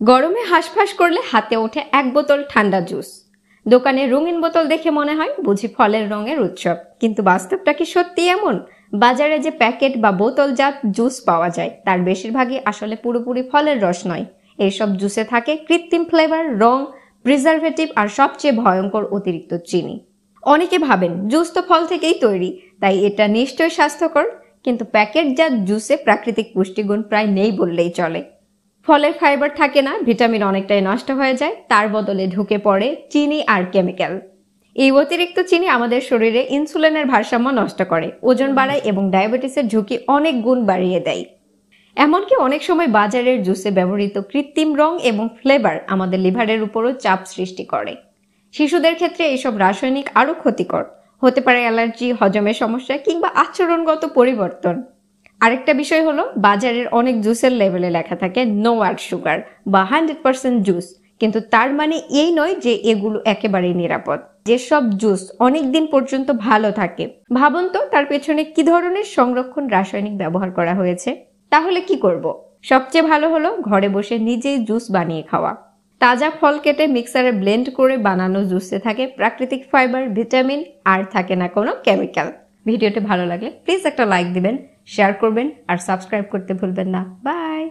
গরমে হাঁসফাঁস করলে হাতে ওঠে এক বোতল ঠান্ডা জুস। দোকানে রঙিন বোতল দেখে মনে হয় বুঝি ফলের রঙের উৎসব, কিন্তু বাস্তবটা কি সত্যি এমন? বাজারে যে প্যাকেট বা বোতলজাত জুস পাওয়া যায় তার বেশিরভাগই আসলে পুরোপুরি ফলের রস নয়। এইসব জুসে থাকে কৃত্রিম ফ্লেভার, রং, প্রিজারভেটিভ আর সবচেয়ে ভয়ঙ্কর অতিরিক্ত চিনি। অনেকে ভাবেন জুস তো ফল থেকেই তৈরি, তাই এটা নিশ্চয়ই স্বাস্থ্যকর, কিন্তু প্যাকেটজাত জুসে প্রাকৃতিক পুষ্টিগুণ প্রায় নেই বললেই চলে। ফলের ফাইবার থাকে না, ভিটামিন অনেকটাই নষ্ট হয়ে যায়, তার বদলে ঢুকে পড়ে চিনি আর কেমিক্যাল। এই অতিরিক্ত চিনি আমাদের শরীরে ইনসুলিনের ভারসাম্য নষ্ট করে, ওজন বাড়ায় এবং ডায়াবেটিসের ঝুঁকি অনেক গুণ বাড়িয়ে দেয়। এমনকি অনেক সময় বাজারের জুসে ব্যবহৃত কৃত্রিম রং এবং ফ্লেভার আমাদের লিভারের উপরও চাপ সৃষ্টি করে। শিশুদের ক্ষেত্রে এইসব রাসায়নিক আরও ক্ষতিকর হতে পারে, অ্যালার্জি, হজমের সমস্যা কিংবা আচরণগত পরিবর্তন। আরেকটা বিষয় হলো, বাজারের অনেক জুসের লেবেলে লেখা থাকে নো অ্যাড সুগার বা 100% জুস, কিন্তু তার মানে এই নয় যে এগুলো একেবারেই নিরাপদ। যেসব জুস অনেক দিন পর্যন্ত ভালো থাকে, ভাবুন তো তার পেছনে কি ধরনের সংরক্ষণ রাসায়নিক ব্যবহার করা হয়েছে। তাহলে কি করব? সবচেয়ে ভালো হলো ঘরে বসে নিজেই জুস বানিয়ে খাওয়া। তাজা ফল কেটে মিক্সারে ব্লেন্ড করে বানানো জুসে থাকে প্রাকৃতিক ফাইবার, ভিটামিন, আর থাকে না কোনো কেমিক্যাল। ভিডিওটি ভালো লাগলে প্লিজ একটা লাইক দিবেন, শেয়ার করবেন আর সাবস্ক্রাইব করতে ভুলবেন না। বাই।